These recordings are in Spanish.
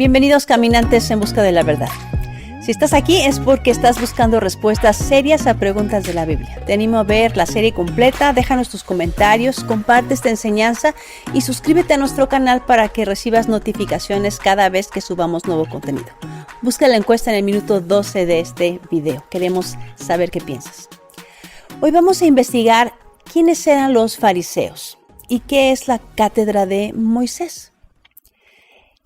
Bienvenidos caminantes en busca de la verdad. Si estás aquí es porque estás buscando respuestas serias a preguntas de la Biblia. Te animo a ver la serie completa, déjanos tus comentarios, comparte esta enseñanza y suscríbete a nuestro canal para que recibas notificaciones cada vez que subamos nuevo contenido. Busca la encuesta en el minuto 12 de este video. Queremos saber qué piensas. Hoy vamos a investigar quiénes eran los fariseos y qué es la cátedra de Moisés.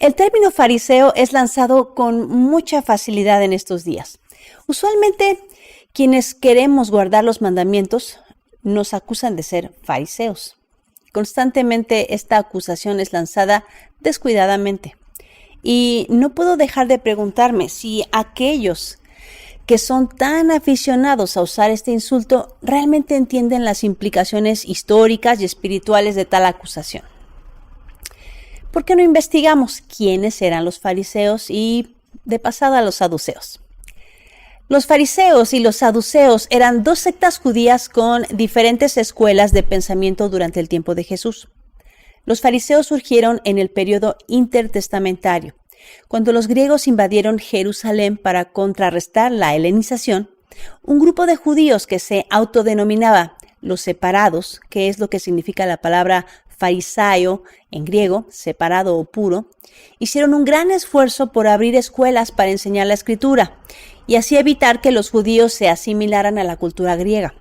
El término fariseo es lanzado con mucha facilidad en estos días. Usualmente, quienes queremos guardar los mandamientos nos acusan de ser fariseos. Constantemente esta acusación es lanzada descuidadamente. Y no puedo dejar de preguntarme si aquellos que son tan aficionados a usar este insulto realmente entienden las implicaciones históricas y espirituales de tal acusación. ¿Por qué no investigamos quiénes eran los fariseos y, de pasada, los saduceos? Los fariseos y los saduceos eran dos sectas judías con diferentes escuelas de pensamiento durante el tiempo de Jesús. Los fariseos surgieron en el periodo intertestamentario, cuando los griegos invadieron Jerusalén para contrarrestar la helenización. Un grupo de judíos que se autodenominaba los separados, que es lo que significa la palabra fariseo en griego, separado o puro, hicieron un gran esfuerzo por abrir escuelas para enseñar la escritura y así evitar que los judíos se asimilaran a la cultura griega.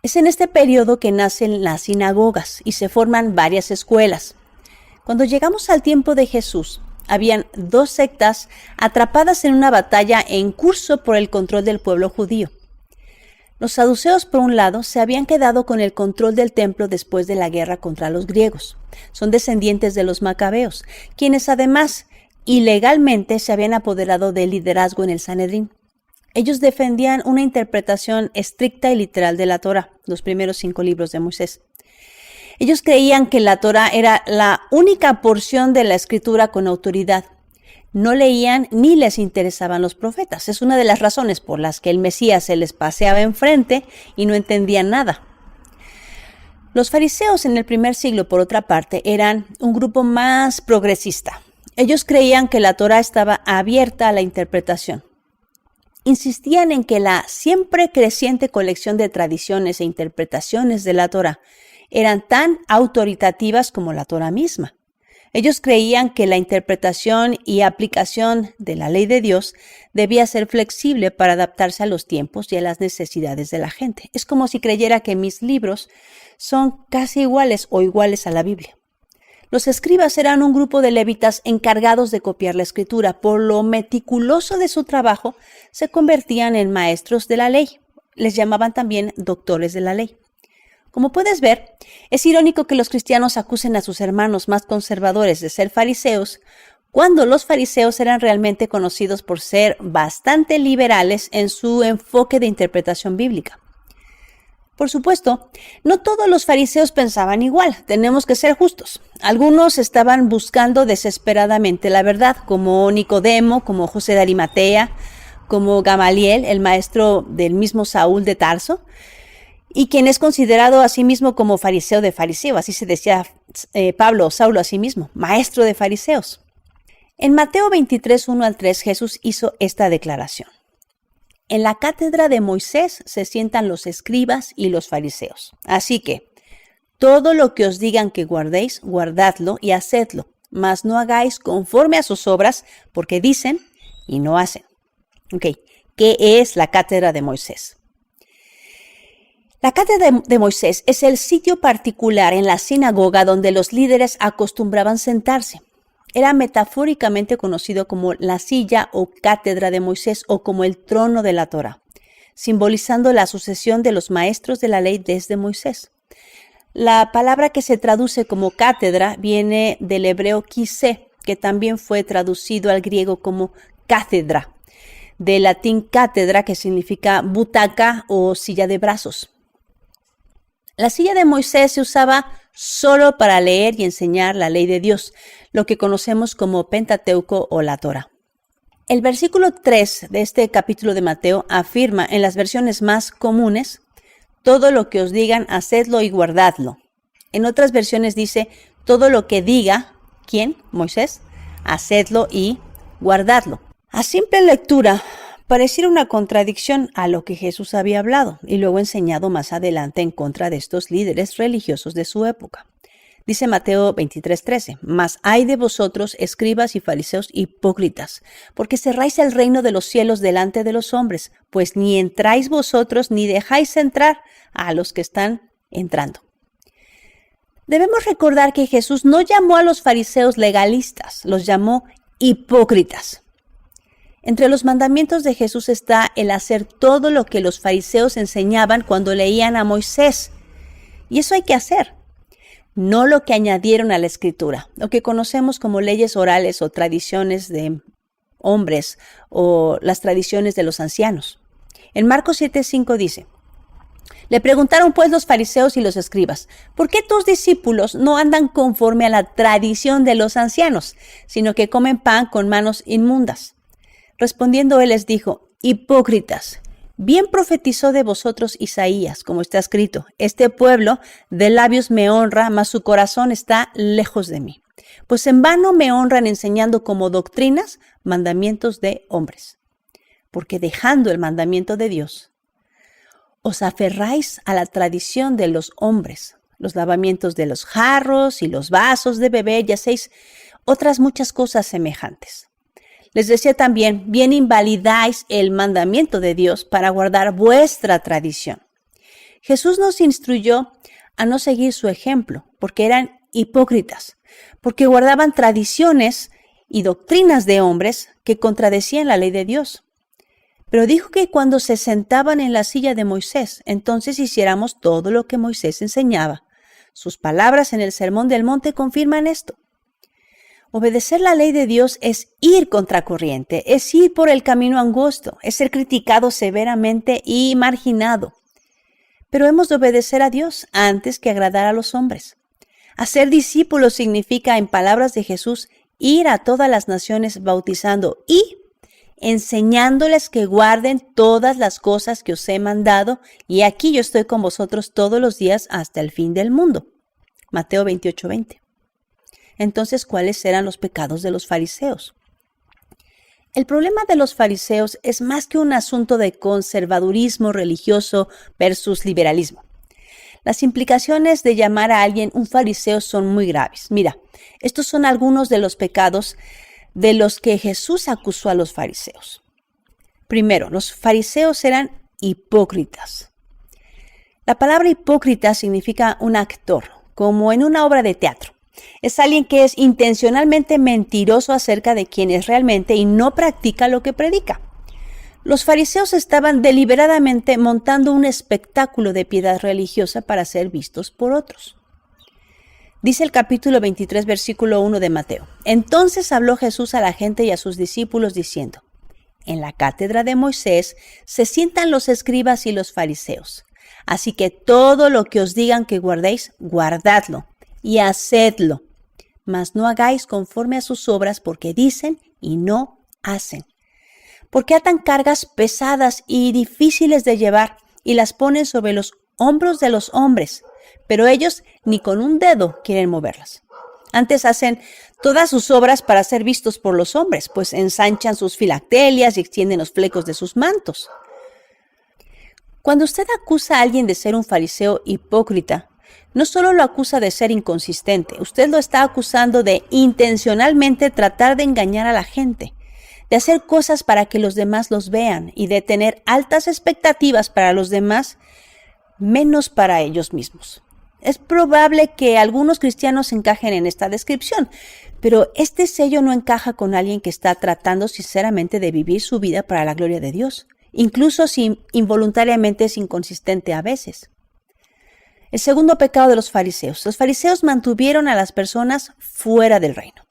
Es en este periodo que nacen las sinagogas y se forman varias escuelas. Cuando llegamos al tiempo de Jesús, habían dos sectas atrapadas en una batalla en curso por el control del pueblo judío. Los saduceos, por un lado, se habían quedado con el control del templo después de la guerra contra los griegos. Son descendientes de los macabeos, quienes además ilegalmente se habían apoderado del liderazgo en el Sanedrín. Ellos defendían una interpretación estricta y literal de la Torá, los primeros 5 libros de Moisés. Ellos creían que la Torá era la única porción de la escritura con autoridad. No leían ni les interesaban los profetas. Es una de las razones por las que el Mesías se les paseaba enfrente y no entendían nada. Los fariseos en el primer siglo, por otra parte, eran un grupo más progresista. Ellos creían que la Torá estaba abierta a la interpretación. Insistían en que la siempre creciente colección de tradiciones e interpretaciones de la Torá eran tan autoritativas como la Torá misma. Ellos creían que la interpretación y aplicación de la ley de Dios debía ser flexible para adaptarse a los tiempos y a las necesidades de la gente. Es como si creyera que mis libros son casi iguales o iguales a la Biblia. Los escribas eran un grupo de levitas encargados de copiar la escritura. Por lo meticuloso de su trabajo, se convertían en maestros de la ley. Les llamaban también doctores de la ley. Como puedes ver, es irónico que los cristianos acusen a sus hermanos más conservadores de ser fariseos, cuando los fariseos eran realmente conocidos por ser bastante liberales en su enfoque de interpretación bíblica. Por supuesto, no todos los fariseos pensaban igual, tenemos que ser justos. Algunos estaban buscando desesperadamente la verdad, como Nicodemo, como José de Arimatea, como Gamaliel, el maestro del mismo Saúl de Tarso, y quien es considerado a sí mismo como fariseo de fariseo, así se decía Pablo o Saulo a sí mismo, maestro de fariseos. En Mateo 23, 1 al 3, Jesús hizo esta declaración. En la cátedra de Moisés se sientan los escribas y los fariseos. Así que, todo lo que os digan que guardéis, guardadlo y hacedlo, mas no hagáis conforme a sus obras, porque dicen y no hacen. ¿Qué es la cátedra de Moisés? La cátedra de Moisés es el sitio particular en la sinagoga donde los líderes acostumbraban sentarse. Era metafóricamente conocido como la silla o cátedra de Moisés o como el trono de la Torá, simbolizando la sucesión de los maestros de la ley desde Moisés. La palabra que se traduce como cátedra viene del hebreo kisé, que también fue traducido al griego como cátedra, del latín cátedra, que significa butaca o silla de brazos. La silla de Moisés se usaba solo para leer y enseñar la ley de Dios, lo que conocemos como Pentateuco o la Torá. El versículo 3 de este capítulo de Mateo afirma en las versiones más comunes, todo lo que os digan, hacedlo y guardadlo. En otras versiones dice, todo lo que diga, ¿quién? Moisés, hacedlo y guardadlo. A simple lectura, pareciera una contradicción a lo que Jesús había hablado y luego enseñado más adelante en contra de estos líderes religiosos de su época. Dice Mateo 23:13, mas hay de vosotros, escribas y fariseos hipócritas, porque cerráis el reino de los cielos delante de los hombres, pues ni entráis vosotros ni dejáis entrar a los que están entrando. Debemos recordar que Jesús no llamó a los fariseos legalistas, los llamó hipócritas. Entre los mandamientos de Jesús está el hacer todo lo que los fariseos enseñaban cuando leían a Moisés. Y eso hay que hacer. No lo que añadieron a la escritura, lo que conocemos como leyes orales o tradiciones de hombres o las tradiciones de los ancianos. En Marcos 7:5 dice, le preguntaron pues los fariseos y los escribas, ¿por qué tus discípulos no andan conforme a la tradición de los ancianos, sino que comen pan con manos inmundas? Respondiendo él les dijo, hipócritas, bien profetizó de vosotros Isaías, como está escrito, este pueblo de labios me honra, mas su corazón está lejos de mí. Pues en vano me honran enseñando como doctrinas mandamientos de hombres. Porque dejando el mandamiento de Dios, os aferráis a la tradición de los hombres, los lavamientos de los jarros y los vasos de beber y hacéis otras muchas cosas semejantes. Les decía también, bien invalidáis el mandamiento de Dios para guardar vuestra tradición. Jesús nos instruyó a no seguir su ejemplo, porque eran hipócritas, porque guardaban tradiciones y doctrinas de hombres que contradecían la ley de Dios. Pero dijo que cuando se sentaban en la silla de Moisés, entonces hiciéramos todo lo que Moisés enseñaba. Sus palabras en el Sermón del Monte confirman esto. Obedecer la ley de Dios es ir contracorriente, es ir por el camino angosto, es ser criticado severamente y marginado. Pero hemos de obedecer a Dios antes que agradar a los hombres. Hacer discípulos significa, en palabras de Jesús, ir a todas las naciones bautizando y enseñándoles que guarden todas las cosas que os he mandado, y aquí yo estoy con vosotros todos los días hasta el fin del mundo. Mateo 28:20. Entonces, ¿cuáles eran los pecados de los fariseos? El problema de los fariseos es más que un asunto de conservadurismo religioso versus liberalismo. Las implicaciones de llamar a alguien un fariseo son muy graves. Mira, estos son algunos de los pecados de los que Jesús acusó a los fariseos. Primero, los fariseos eran hipócritas. La palabra hipócrita significa un actor, como en una obra de teatro. Es alguien que es intencionalmente mentiroso acerca de quién es realmente y no practica lo que predica. Los fariseos estaban deliberadamente montando un espectáculo de piedad religiosa para ser vistos por otros. Dice el capítulo 23, versículo 1 de Mateo. Entonces habló Jesús a la gente y a sus discípulos diciendo, en la cátedra de Moisés se sientan los escribas y los fariseos. Así que todo lo que os digan que guardéis, guardadlo y hacedlo, mas no hagáis conforme a sus obras porque dicen y no hacen. Porque atan cargas pesadas y difíciles de llevar y las ponen sobre los hombros de los hombres, pero ellos ni con un dedo quieren moverlas. Antes hacen todas sus obras para ser vistos por los hombres, pues ensanchan sus filactelias y extienden los flecos de sus mantos. Cuando usted acusa a alguien de ser un fariseo hipócrita, no solo lo acusa de ser inconsistente, usted lo está acusando de intencionalmente tratar de engañar a la gente, de hacer cosas para que los demás los vean y de tener altas expectativas para los demás, menos para ellos mismos. Es probable que algunos cristianos encajen en esta descripción, pero este sello no encaja con alguien que está tratando sinceramente de vivir su vida para la gloria de Dios, incluso si involuntariamente es inconsistente a veces. El segundo pecado de los fariseos. Los fariseos mantuvieron a las personas fuera del reino.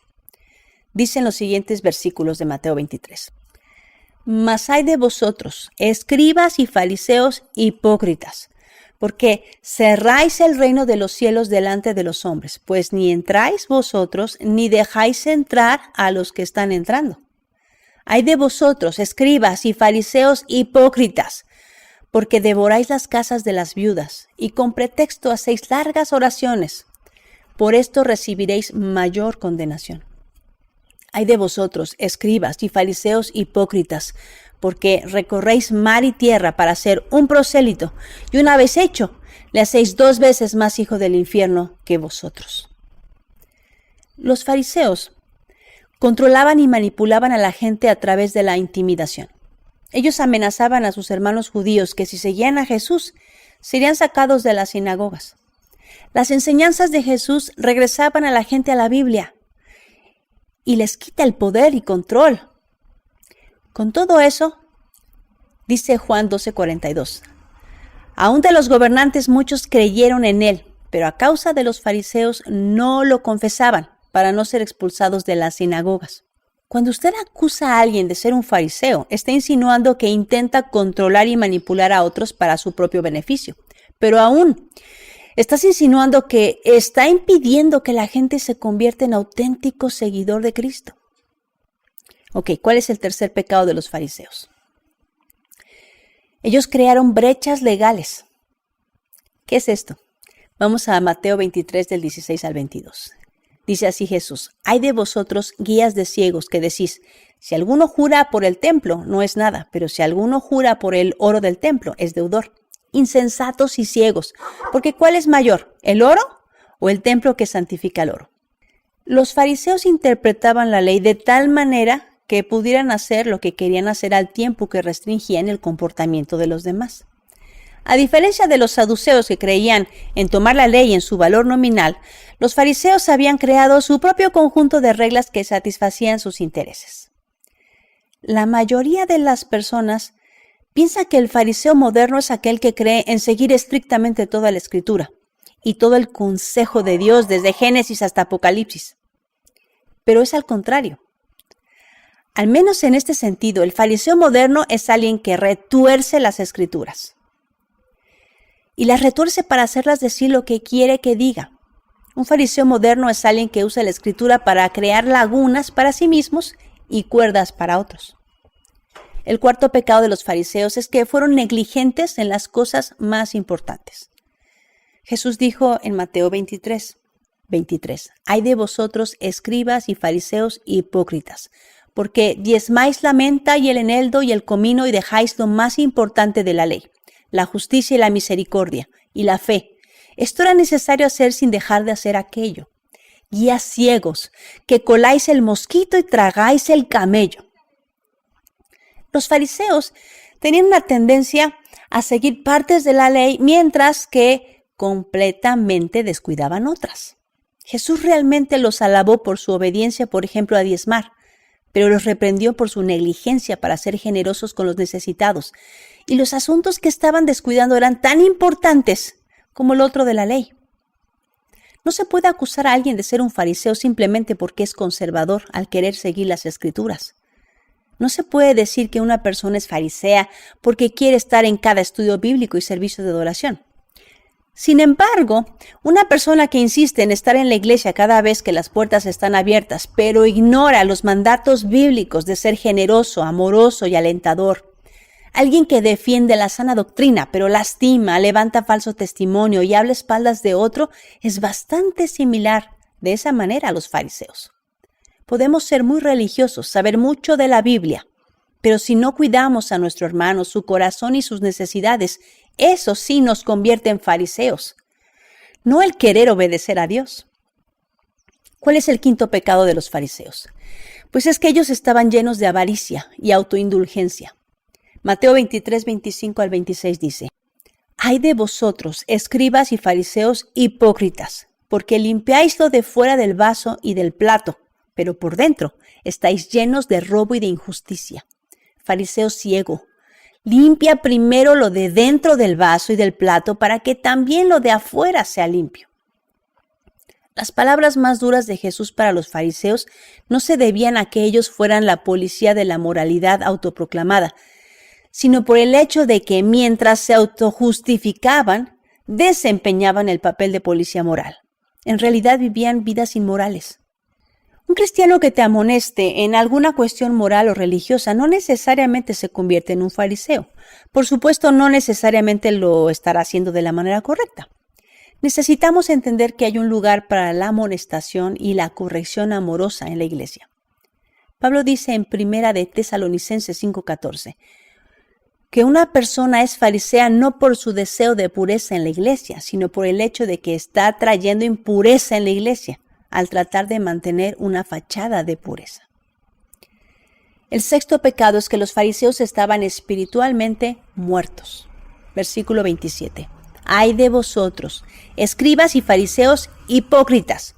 Dicen los siguientes versículos de Mateo 23. Mas hay de vosotros, escribas y fariseos hipócritas, porque cerráis el reino de los cielos delante de los hombres, pues ni entráis vosotros, ni dejáis entrar a los que están entrando. Hay de vosotros, escribas y fariseos hipócritas, porque devoráis las casas de las viudas, y con pretexto hacéis largas oraciones. Por esto recibiréis mayor condenación. Ay de vosotros, escribas y fariseos hipócritas, porque recorréis mar y tierra para ser un prosélito, y una vez hecho, le hacéis 2 veces más hijo del infierno que vosotros. Los fariseos controlaban y manipulaban a la gente a través de la intimidación. Ellos amenazaban a sus hermanos judíos que si seguían a Jesús, serían sacados de las sinagogas. Las enseñanzas de Jesús regresaban a la gente a la Biblia y les quita el poder y control. Con todo eso, dice Juan 12:42, aún de los gobernantes muchos creyeron en él, pero a causa de los fariseos no lo confesaban para no ser expulsados de las sinagogas. Cuando usted acusa a alguien de ser un fariseo, está insinuando que intenta controlar y manipular a otros para su propio beneficio. Pero aún, estás insinuando que está impidiendo que la gente se convierta en auténtico seguidor de Cristo. Ok, ¿cuál es el tercer pecado de los fariseos? Ellos crearon brechas legales. ¿Qué es esto? Vamos a Mateo 23 del 16 al 22. Dice así Jesús, ay de vosotros guías de ciegos que decís, si alguno jura por el templo no es nada, pero si alguno jura por el oro del templo es deudor. Insensatos y ciegos, porque ¿cuál es mayor, el oro o el templo que santifica el oro? Los fariseos interpretaban la ley de tal manera que pudieran hacer lo que querían hacer al tiempo que restringían el comportamiento de los demás. A diferencia de los saduceos que creían en tomar la ley en su valor nominal, los fariseos habían creado su propio conjunto de reglas que satisfacían sus intereses. La mayoría de las personas piensa que el fariseo moderno es aquel que cree en seguir estrictamente toda la Escritura y todo el consejo de Dios desde Génesis hasta Apocalipsis. Pero es al contrario. Al menos en este sentido, el fariseo moderno es alguien que retuerce las Escrituras. Y las retuerce para hacerlas decir lo que quiere que diga. Un fariseo moderno es alguien que usa la Escritura para crear lagunas para sí mismos y cuerdas para otros. El cuarto pecado de los fariseos es que fueron negligentes en las cosas más importantes. Jesús dijo en Mateo 23, ay de vosotros, escribas y fariseos hipócritas, porque diezmáis la menta y el eneldo y el comino y dejáis lo más importante de la ley, la justicia y la misericordia, y la fe. Esto era necesario hacer sin dejar de hacer aquello. Guías ciegos, que coláis el mosquito y tragáis el camello. Los fariseos tenían una tendencia a seguir partes de la ley, mientras que completamente descuidaban otras. Jesús realmente los alabó por su obediencia, por ejemplo, a diezmar, pero los reprendió por su negligencia para ser generosos con los necesitados. Y los asuntos que estaban descuidando eran tan importantes como el otro de la ley. No se puede acusar a alguien de ser un fariseo simplemente porque es conservador al querer seguir las Escrituras. No se puede decir que una persona es farisea porque quiere estar en cada estudio bíblico y servicio de adoración. Sin embargo, una persona que insiste en estar en la iglesia cada vez que las puertas están abiertas, pero ignora los mandatos bíblicos de ser generoso, amoroso y alentador, alguien que defiende la sana doctrina, pero lastima, levanta falso testimonio y habla a espaldas de otro, es bastante similar de esa manera a los fariseos. Podemos ser muy religiosos, saber mucho de la Biblia, pero si no cuidamos a nuestro hermano, su corazón y sus necesidades, eso sí nos convierte en fariseos, no el querer obedecer a Dios. ¿Cuál es el quinto pecado de los fariseos? Pues es que ellos estaban llenos de avaricia y autoindulgencia. Mateo 23, 25 al 26 dice, ay de vosotros, escribas y fariseos hipócritas, porque limpiáis lo de fuera del vaso y del plato, pero por dentro estáis llenos de robo y de injusticia. Fariseo ciego, limpia primero lo de dentro del vaso y del plato para que también lo de afuera sea limpio. Las palabras más duras de Jesús para los fariseos no se debían a que ellos fueran la policía de la moralidad autoproclamada, sino por el hecho de que mientras se autojustificaban, desempeñaban el papel de policía moral. En realidad vivían vidas inmorales. Un cristiano que te amoneste en alguna cuestión moral o religiosa no necesariamente se convierte en un fariseo. Por supuesto, no necesariamente lo estará haciendo de la manera correcta. Necesitamos entender que hay un lugar para la amonestación y la corrección amorosa en la iglesia. Pablo dice en Primera de Tesalonicenses 5:14 que una persona es farisea no por su deseo de pureza en la iglesia, sino por el hecho de que está trayendo impureza en la iglesia al tratar de mantener una fachada de pureza. El sexto pecado es que los fariseos estaban espiritualmente muertos. Versículo 27. Ay de vosotros, escribas y fariseos hipócritas,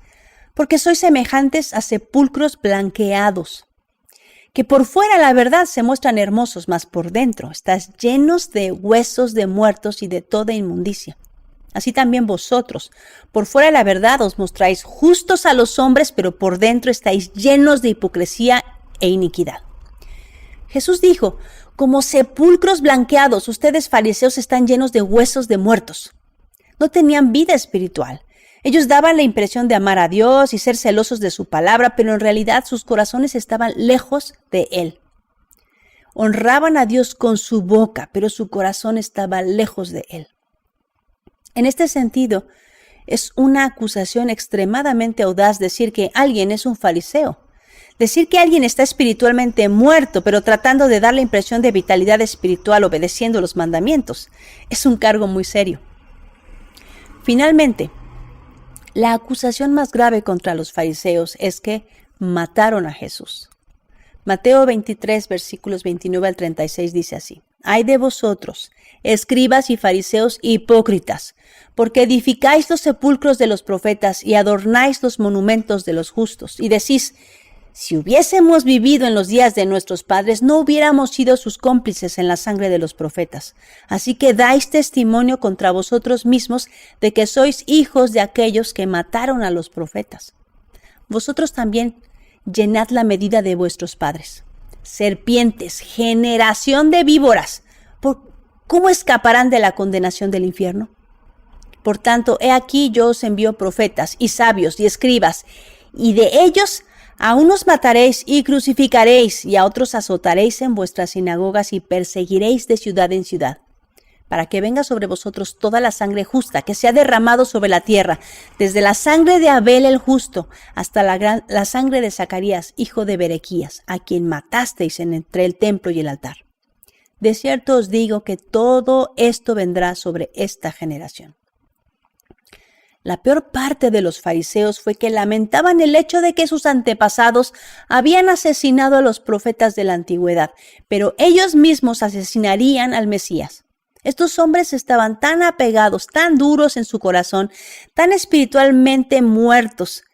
porque sois semejantes a sepulcros blanqueados, que por fuera la verdad se muestran hermosos, mas por dentro estás llenos de huesos de muertos y de toda inmundicia. Así también vosotros, por fuera la verdad os mostráis justos a los hombres, pero por dentro estáis llenos de hipocresía e iniquidad. Jesús dijo, como sepulcros blanqueados, ustedes fariseos están llenos de huesos de muertos. No tenían vida espiritual. Ellos daban la impresión de amar a Dios y ser celosos de su palabra, pero en realidad sus corazones estaban lejos de Él. Honraban a Dios con su boca, pero su corazón estaba lejos de Él. En este sentido, es una acusación extremadamente audaz decir que alguien es un fariseo. Decir que alguien está espiritualmente muerto, pero tratando de dar la impresión de vitalidad espiritual obedeciendo los mandamientos, es un cargo muy serio. Finalmente, la acusación más grave contra los fariseos es que mataron a Jesús. Mateo 23, versículos 29 al 36 dice así: Ay de vosotros, escribas y fariseos hipócritas, porque edificáis los sepulcros de los profetas y adornáis los monumentos de los justos, y decís, si hubiésemos vivido en los días de nuestros padres, no hubiéramos sido sus cómplices en la sangre de los profetas. Así que dais testimonio contra vosotros mismos de que sois hijos de aquellos que mataron a los profetas. Vosotros también llenad la medida de vuestros padres. Serpientes, generación de víboras, ¿cómo escaparán de la condenación del infierno? Por tanto, he aquí yo os envío profetas y sabios y escribas, y de ellos a unos mataréis y crucificaréis, y a otros azotaréis en vuestras sinagogas y perseguiréis de ciudad en ciudad, para que venga sobre vosotros toda la sangre justa que se ha derramado sobre la tierra, desde la sangre de Abel el justo hasta la sangre de Zacarías, hijo de Berequías, a quien matasteis entre el templo y el altar. De cierto os digo que todo esto vendrá sobre esta generación. La peor parte de los fariseos fue que lamentaban el hecho de que sus antepasados habían asesinado a los profetas de la antigüedad, pero ellos mismos asesinarían al Mesías. Estos hombres estaban tan apegados, tan duros en su corazón, tan espiritualmente muertos,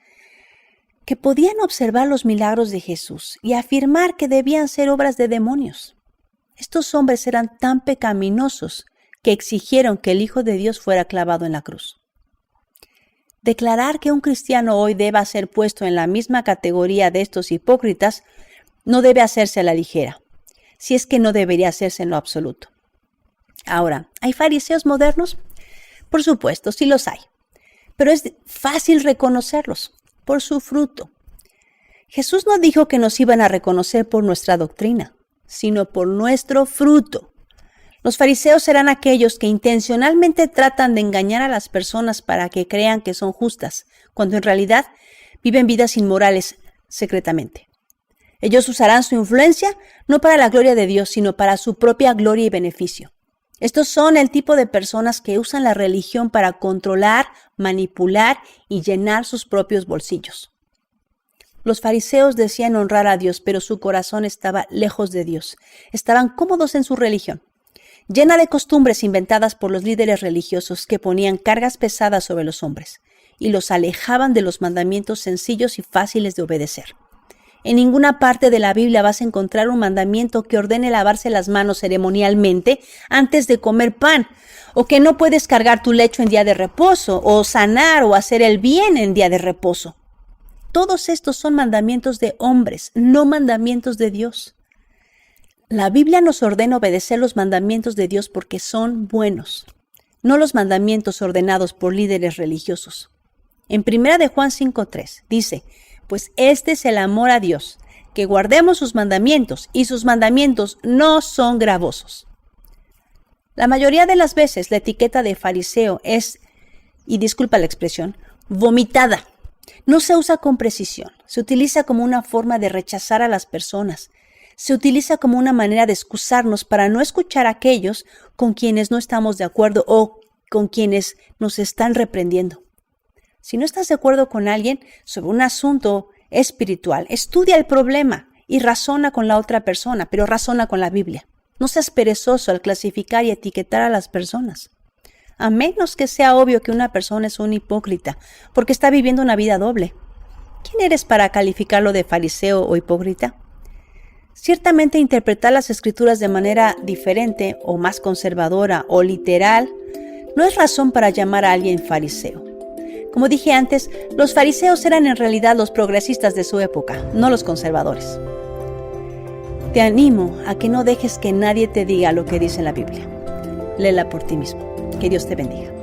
que podían observar los milagros de Jesús y afirmar que debían ser obras de demonios. Estos hombres eran tan pecaminosos que exigieron que el Hijo de Dios fuera clavado en la cruz. Declarar que un cristiano hoy deba ser puesto en la misma categoría de estos hipócritas no debe hacerse a la ligera, si es que no debería hacerse en lo absoluto. Ahora, ¿hay fariseos modernos? Por supuesto, sí los hay, pero es fácil reconocerlos por su fruto. Jesús no dijo que nos iban a reconocer por nuestra doctrina, sino por nuestro fruto. Los fariseos serán aquellos que intencionalmente tratan de engañar a las personas para que crean que son justas, cuando en realidad viven vidas inmorales secretamente. Ellos usarán su influencia no para la gloria de Dios, sino para su propia gloria y beneficio. Estos son el tipo de personas que usan la religión para controlar, manipular y llenar sus propios bolsillos. Los fariseos decían honrar a Dios, pero su corazón estaba lejos de Dios. Estaban cómodos en su religión, llena de costumbres inventadas por los líderes religiosos que ponían cargas pesadas sobre los hombres y los alejaban de los mandamientos sencillos y fáciles de obedecer. En ninguna parte de la Biblia vas a encontrar un mandamiento que ordene lavarse las manos ceremonialmente antes de comer pan, o que no puedes cargar tu lecho en día de reposo, o sanar o hacer el bien en día de reposo. Todos estos son mandamientos de hombres, no mandamientos de Dios. La Biblia nos ordena obedecer los mandamientos de Dios porque son buenos, no los mandamientos ordenados por líderes religiosos. En 1 de Juan 5:3 dice, pues este es el amor a Dios, que guardemos sus mandamientos, y sus mandamientos no son gravosos. La mayoría de las veces la etiqueta de fariseo es, y disculpa la expresión, vomitada No se usa con precisión, se utiliza como una forma de rechazar a las personas, se utiliza como una manera de excusarnos para no escuchar a aquellos con quienes no estamos de acuerdo o con quienes nos están reprendiendo. Si no estás de acuerdo con alguien sobre un asunto espiritual, estudia el problema y razona con la otra persona, pero razona con la Biblia. No seas perezoso al clasificar y etiquetar a las personas. A menos que sea obvio que una persona es un hipócrita, porque está viviendo una vida doble. ¿Quién eres para calificarlo de fariseo o hipócrita? Ciertamente interpretar las escrituras de manera diferente o más conservadora o literal no es razón para llamar a alguien fariseo. Como dije antes, los fariseos eran en realidad los progresistas de su época, no los conservadores. Te animo a que no dejes que nadie te diga lo que dice la Biblia. Léela por ti mismo. Que Dios te bendiga.